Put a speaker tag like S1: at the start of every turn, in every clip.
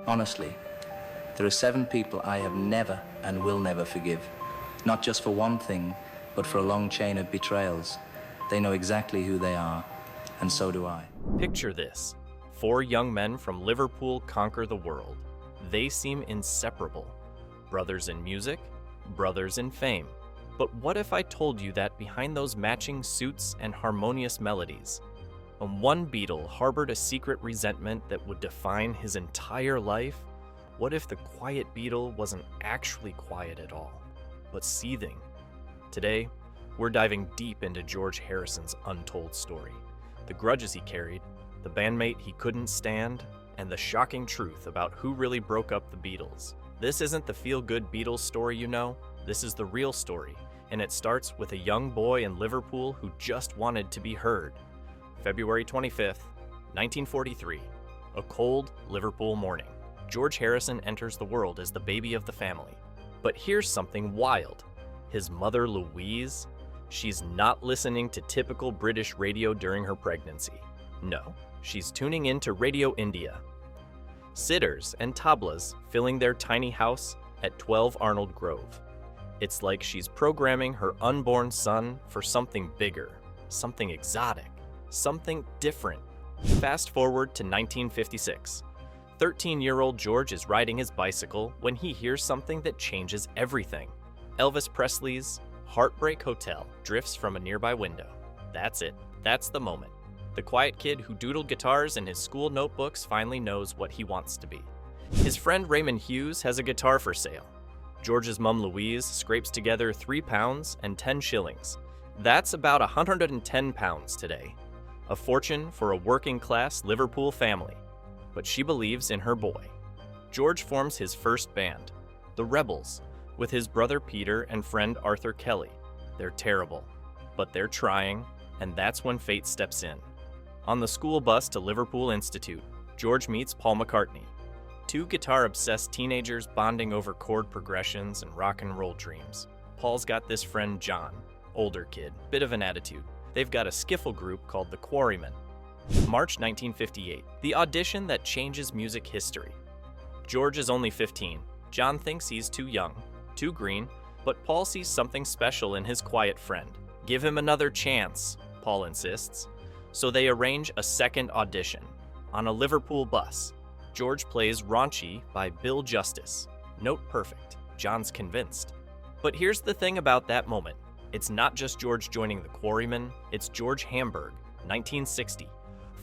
S1: Honestly, there are 7 people I have never and will never forgive. Not just for one thing, but for a long chain of betrayals. They know exactly who they are, and so do I.
S2: Picture this. 4 young men from Liverpool conquer the world. They seem inseparable. Brothers in music, brothers in fame. But what if I told you that behind those matching suits and harmonious melodies, one Beatle harbored a secret resentment that would define his entire life? What if the quiet Beatle wasn't actually quiet at all, but seething? Today, we're diving deep into George Harrison's untold story, the grudges he carried, the bandmate he couldn't stand, and the shocking truth about who really broke up the Beatles. This isn't the feel-good Beatles story you know, this is the real story, and it starts with a young boy in Liverpool who just wanted to be heard. February 25th, 1943, a cold Liverpool morning. George Harrison enters the world as the baby of the family. But here's something wild. His mother, Louise, she's not listening to typical British radio during her pregnancy. No, she's tuning into Radio India. Sitters and tablas filling their tiny house at 12 Arnold Grove. It's like she's programming her unborn son for something bigger, something exotic, something different. Fast forward to 1956. 13-year-old George is riding his bicycle when he hears something that changes everything. Elvis Presley's Heartbreak Hotel drifts from a nearby window. That's it. That's the moment. The quiet kid who doodled guitars in his school notebooks finally knows what he wants to be. His friend Raymond Hughes has a guitar for sale. George's mom Louise scrapes together 3 pounds and 10 shillings. That's about 110 pounds today. A fortune for a working-class Liverpool family. But she believes in her boy. George forms his first band, the Rebels, with his brother Peter and friend Arthur Kelly. They're terrible, but they're trying, and that's when fate steps in. On the school bus to Liverpool Institute, George meets Paul McCartney, 2 guitar-obsessed teenagers bonding over chord progressions and rock and roll dreams. Paul's got this friend John, older kid, bit of an attitude. They've got a skiffle group called the Quarrymen. March 1958, the audition that changes music history. George is only 15. John thinks he's too young, too green, but Paul sees something special in his quiet friend. Give him another chance, Paul insists. So they arrange a second audition. On a Liverpool bus, George plays Raunchy by Bill Justice. Note perfect. John's convinced. But here's the thing about that moment. It's not just George joining the Quarrymen, it's George Hamburg, 1960.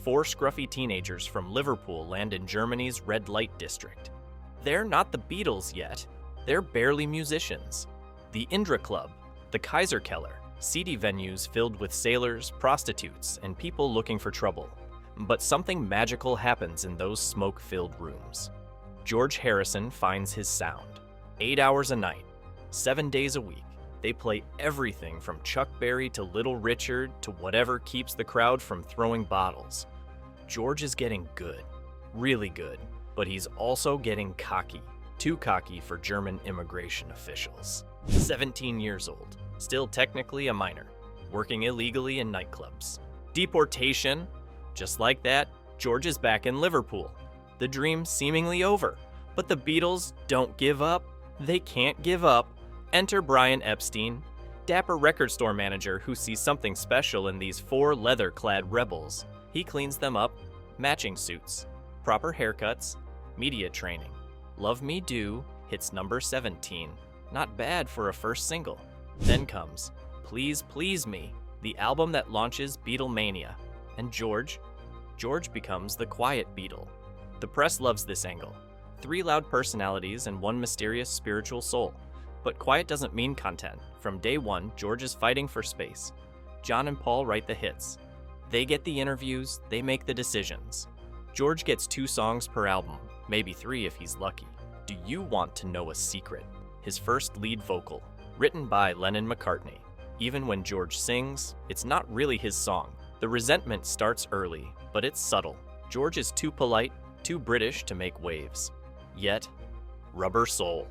S2: 4 scruffy teenagers from Liverpool land in Germany's red light district. They're not the Beatles yet. They're barely musicians. The Indra Club, the Kaiserkeller, seedy venues filled with sailors, prostitutes, and people looking for trouble. But something magical happens in those smoke-filled rooms. George Harrison finds his sound. 8 hours a night, 7 days a week. They play everything from Chuck Berry to Little Richard to whatever keeps the crowd from throwing bottles. George is getting good, really good, but he's also getting cocky. Too cocky for German immigration officials. 17 years old, still technically a minor, working illegally in nightclubs. Deportation. Just like that, George is back in Liverpool. The dream seemingly over, but the Beatles don't give up. They can't give up. Enter Brian Epstein, dapper record store manager who sees something special in these 4 leather-clad rebels. He cleans them up, matching suits, proper haircuts, media training. Love Me Do hits number 17. Not bad for a first single. Then comes Please Please Me, the album that launches Beatlemania. And George becomes the quiet Beatle. The press loves this angle. 3 loud personalities and 1 mysterious spiritual soul. But quiet doesn't mean content. From day one, George is fighting for space. John and Paul write the hits. They get the interviews, they make the decisions. George gets 2 songs per album, maybe 3 if he's lucky. Do you want to know a secret? His first lead vocal, written by Lennon McCartney. Even when George sings, it's not really his song. The resentment starts early, but it's subtle. George is too polite, too British to make waves. Yet, Rubber Soul,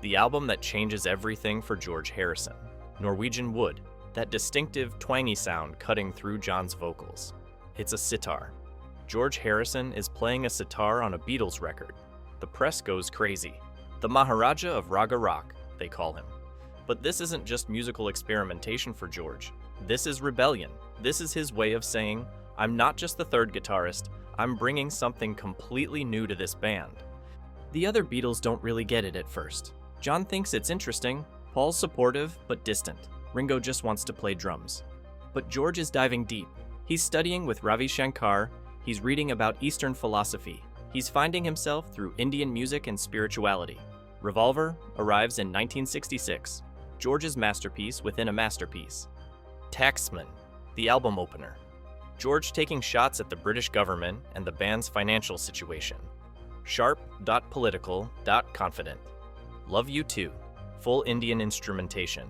S2: the album that changes everything for George Harrison. Norwegian Wood, that distinctive twangy sound cutting through John's vocals. It's a sitar. George Harrison is playing a sitar on a Beatles record. The press goes crazy. The Maharaja of Raga Rock, they call him. But this isn't just musical experimentation for George. This is rebellion. This is his way of saying, I'm not just the third guitarist, I'm bringing something completely new to this band. The other Beatles don't really get it at first. John thinks it's interesting, Paul's supportive but distant. Ringo just wants to play drums. But George is diving deep. He's studying with Ravi Shankar, he's reading about Eastern philosophy. He's finding himself through Indian music and spirituality. Revolver arrives in 1966, George's masterpiece within a masterpiece. Taxman, the album opener. George taking shots at the British government and the band's financial situation. Sharp.political.confident. Love You Too, full Indian instrumentation.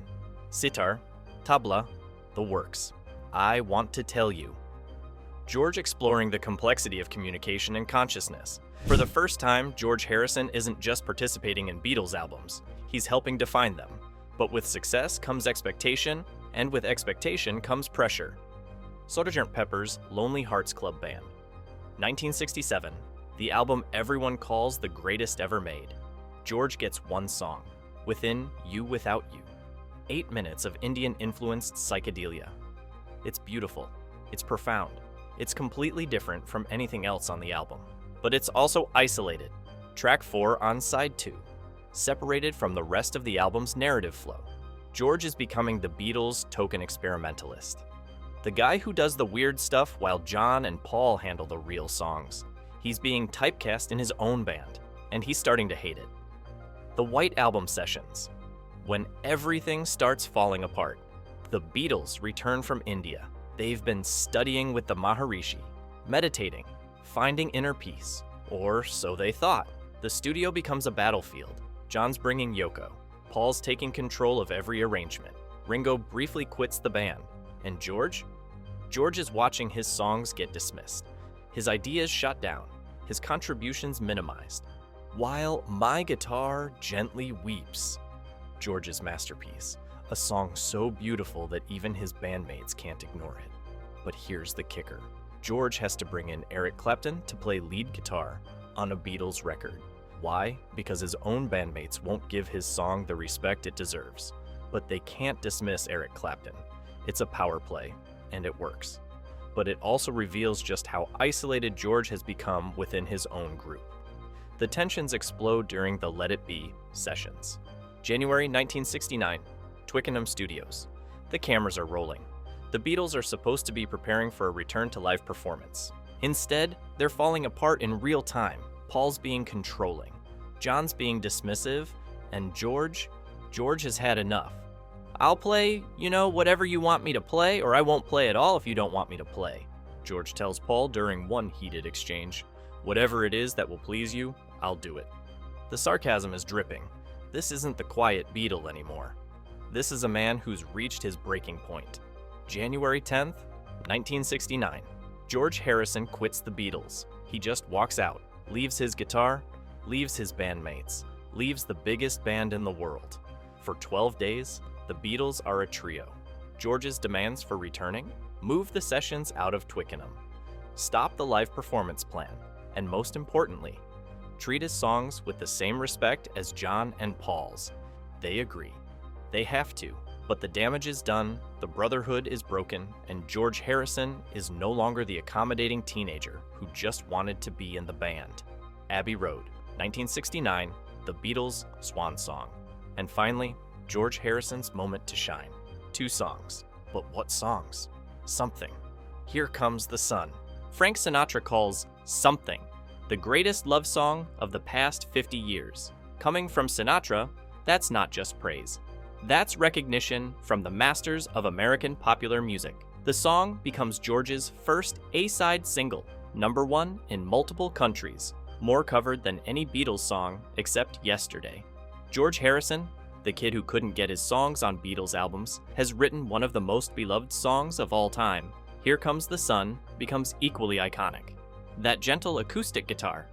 S2: Sitar, tabla, the works. I Want to Tell You. George exploring the complexity of communication and consciousness. For the first time, George Harrison isn't just participating in Beatles albums, he's helping define them. But with success comes expectation, and with expectation comes pressure. Sgt. Pepper's Lonely Hearts Club Band. 1967, the album everyone calls the greatest ever made. George gets one song, Within You Without You. 8 minutes of Indian-influenced psychedelia. It's beautiful, it's profound, it's completely different from anything else on the album. But it's also isolated. Track 4 on side 2, separated from the rest of the album's narrative flow. George is becoming the Beatles' token experimentalist. The guy who does the weird stuff while John and Paul handle the real songs. He's being typecast in his own band, and he's starting to hate it. The White Album sessions. When everything starts falling apart, the Beatles return from India. They've been studying with the Maharishi, meditating, finding inner peace, or so they thought. The studio becomes a battlefield. John's bringing Yoko. Paul's taking control of every arrangement. Ringo briefly quits the band. And George? George is watching his songs get dismissed, his ideas shut down, his contributions minimized. While My Guitar Gently Weeps, George's masterpiece, a song so beautiful that even his bandmates can't ignore it. But here's the kicker. George has to bring in Eric Clapton to play lead guitar on a Beatles record. Why? Because his own bandmates won't give his song the respect it deserves. But they can't dismiss Eric Clapton. It's a power play, and it works. But it also reveals just how isolated George has become within his own group. The tensions explode during the Let It Be sessions. January 1969, Twickenham Studios. The cameras are rolling. The Beatles are supposed to be preparing for a return to live performance. Instead, they're falling apart in real time. Paul's being controlling, John's being dismissive, and George has had enough. I'll play, whatever you want me to play, or I won't play at all if you don't want me to play, George tells Paul during one heated exchange. Whatever it is that will please you, I'll do it. The sarcasm is dripping. This isn't the quiet Beatle anymore. This is a man who's reached his breaking point. January 10th, 1969. George Harrison quits the Beatles. He just walks out, leaves his guitar, leaves his bandmates, leaves the biggest band in the world. For 12 days, the Beatles are a trio. George's demands for returning? Move the sessions out of Twickenham. Stop the live performance plan. And most importantly, treat his songs with the same respect as John and Paul's. They agree. They have to. But the damage is done, the brotherhood is broken, and George Harrison is no longer the accommodating teenager who just wanted to be in the band. Abbey Road, 1969, the Beatles' swan song. And finally, George Harrison's moment to shine. 2 songs. But what songs? Something. Here Comes the Sun. Frank Sinatra calls Something the greatest love song of the past 50 years. Coming from Sinatra, that's not just praise. That's recognition from the masters of American popular music. The song becomes George's first A-side single, #1 in multiple countries, more covered than any Beatles song except Yesterday. George Harrison, the kid who couldn't get his songs on Beatles albums, has written one of the most beloved songs of all time. Here Comes the Sun becomes equally iconic. That gentle acoustic guitar,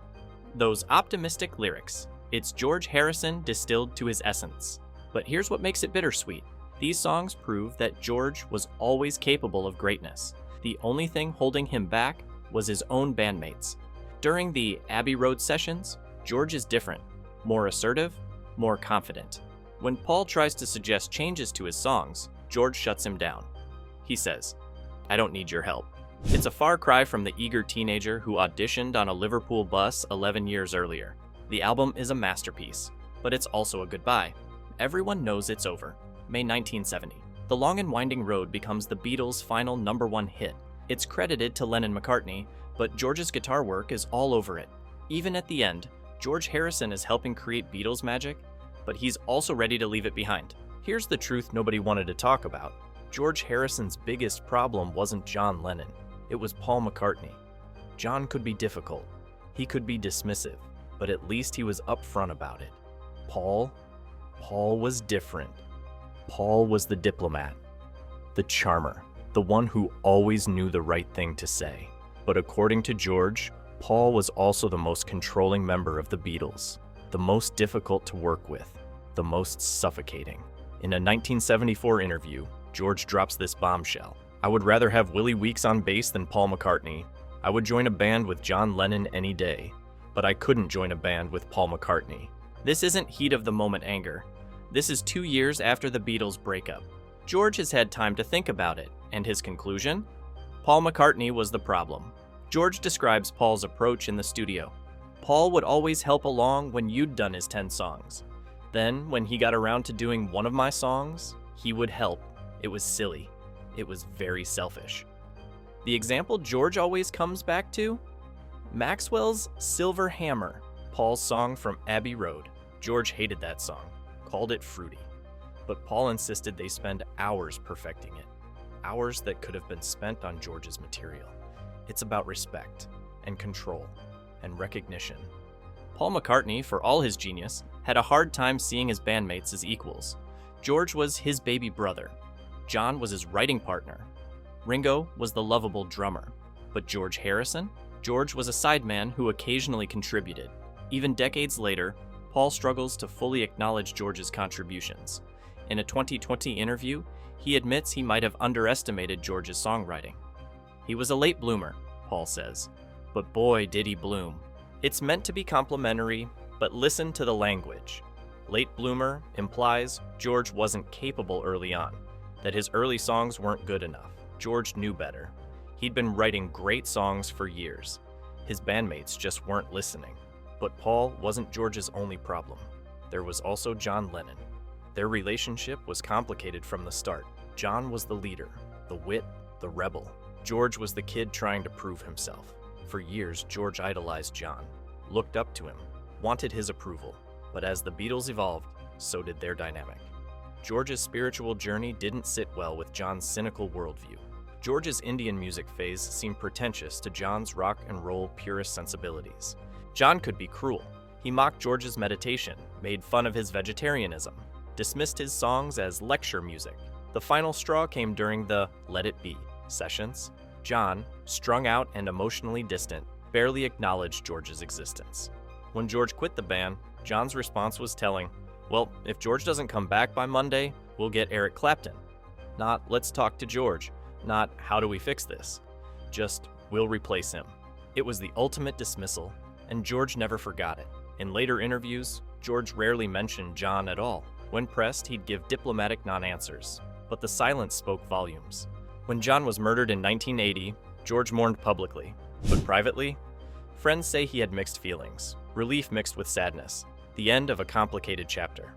S2: those optimistic lyrics, it's George Harrison distilled to his essence. But here's what makes it bittersweet. These songs prove that George was always capable of greatness. The only thing holding him back was his own bandmates. During the Abbey Road sessions, George is different, more assertive, more confident. When Paul tries to suggest changes to his songs, George shuts him down. He says, "I don't need your help." It's a far cry from the eager teenager who auditioned on a Liverpool bus 11 years earlier. The album is a masterpiece, but it's also a goodbye. Everyone knows it's over. May 1970. The Long and Winding Road becomes the Beatles' final #1 hit. It's credited to Lennon McCartney, but George's guitar work is all over it. Even at the end, George Harrison is helping create Beatles magic, but he's also ready to leave it behind. Here's the truth nobody wanted to talk about. George Harrison's biggest problem wasn't John Lennon. It was Paul McCartney. John could be difficult. He could be dismissive, but at least he was upfront about it. Paul was different. Paul was the diplomat, the charmer, the one who always knew the right thing to say. But according to George, Paul was also the most controlling member of the Beatles, the most difficult to work with, the most suffocating. In a 1974 interview, George drops this bombshell. "I would rather have Willie Weeks on bass than Paul McCartney. I would join a band with John Lennon any day, but I couldn't join a band with Paul McCartney." This isn't heat of the moment anger. This is 2 years after the Beatles breakup. George has had time to think about it, and his conclusion? Paul McCartney was the problem. George describes Paul's approach in the studio. "Paul would always help along when you'd done his 10 songs. Then, when he got around to doing one of my songs, he would help. It was silly. It was very selfish." The example George always comes back to? Maxwell's Silver Hammer, Paul's song from Abbey Road. George hated that song, called it fruity. But Paul insisted they spend hours perfecting it. Hours that could have been spent on George's material. It's about respect, and control, and recognition. Paul McCartney, for all his genius, had a hard time seeing his bandmates as equals. George was his baby brother. John was his writing partner. Ringo was the lovable drummer. But George Harrison? George was a sideman who occasionally contributed. Even decades later, Paul struggles to fully acknowledge George's contributions. In a 2020 interview, he admits he might have underestimated George's songwriting. "He was a late bloomer," Paul says, "but boy did he bloom." It's meant to be complimentary, but listen to the language. Late bloomer implies George wasn't capable early on, that his early songs weren't good enough. George knew better. He'd been writing great songs for years. His bandmates just weren't listening. But Paul wasn't George's only problem. There was also John Lennon. Their relationship was complicated from the start. John was the leader, the wit, the rebel. George was the kid trying to prove himself. For years, George idolized John, looked up to him, wanted his approval. But as the Beatles evolved, so did their dynamic. George's spiritual journey didn't sit well with John's cynical worldview. George's Indian music phase seemed pretentious to John's rock and roll purist sensibilities. John could be cruel. He mocked George's meditation, made fun of his vegetarianism, dismissed his songs as lecture music. The final straw came during the Let It Be sessions. John, strung out and emotionally distant, barely acknowledged George's existence. When George quit the band, John's response was telling, "Well, if George doesn't come back by Monday, we'll get Eric Clapton." Not, "Let's talk to George." Not, "How do we fix this?" Just, "We'll replace him." It was the ultimate dismissal, and George never forgot it. In later interviews, George rarely mentioned John at all. When pressed, he'd give diplomatic non-answers, but the silence spoke volumes. When John was murdered in 1980, George mourned publicly, but privately, friends say he had mixed feelings, relief mixed with sadness, the end of a complicated chapter.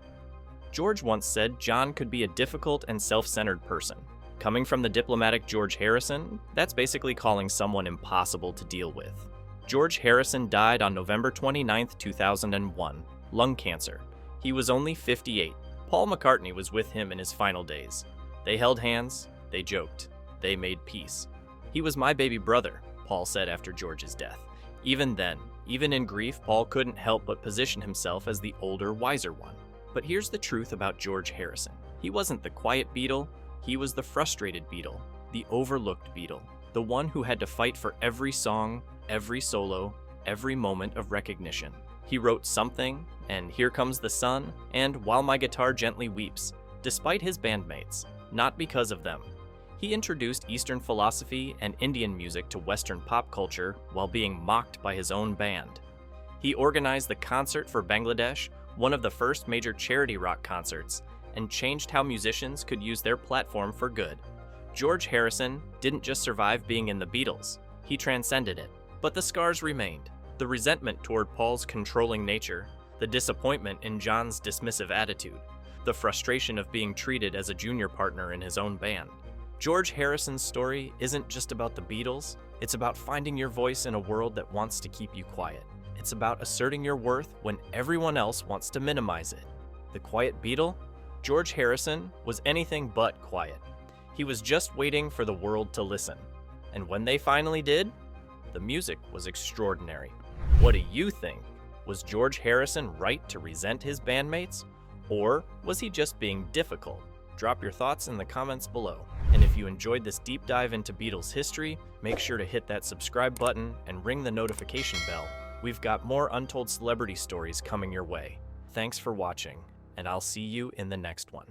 S2: George once said John could be a difficult and self-centered person. Coming from the diplomatic George Harrison, that's basically calling someone impossible to deal with. George Harrison died on November 29, 2001, lung cancer. He was only 58. Paul McCartney was with him in his final days. They held hands, they joked, they made peace. "He was my baby brother," Paul said after George's death. Even then, even in grief, Paul couldn't help but position himself as the older, wiser one. But here's the truth about George Harrison. He wasn't the quiet Beatle. He was the frustrated Beatle, the overlooked Beatle, the one who had to fight for every song, every solo, every moment of recognition. He wrote Something, and Here Comes the Sun, and While My Guitar Gently Weeps, despite his bandmates, not because of them. He introduced Eastern philosophy and Indian music to Western pop culture while being mocked by his own band. He organized the Concert for Bangladesh, one of the first major charity rock concerts, and changed how musicians could use their platform for good. George Harrison didn't just survive being in the Beatles, he transcended it. But the scars remained. The resentment toward Paul's controlling nature, the disappointment in John's dismissive attitude, the frustration of being treated as a junior partner in his own band. George Harrison's story isn't just about the Beatles, it's about finding your voice in a world that wants to keep you quiet. It's about asserting your worth when everyone else wants to minimize it. The quiet Beatle? George Harrison was anything but quiet. He was just waiting for the world to listen. And when they finally did, the music was extraordinary. What do you think? Was George Harrison right to resent his bandmates? Or was he just being difficult? Drop your thoughts in the comments below. And if you enjoyed this deep dive into Beatles history, make sure to hit that subscribe button and ring the notification bell. We've got more untold celebrity stories coming your way. Thanks for watching, and I'll see you in the next one.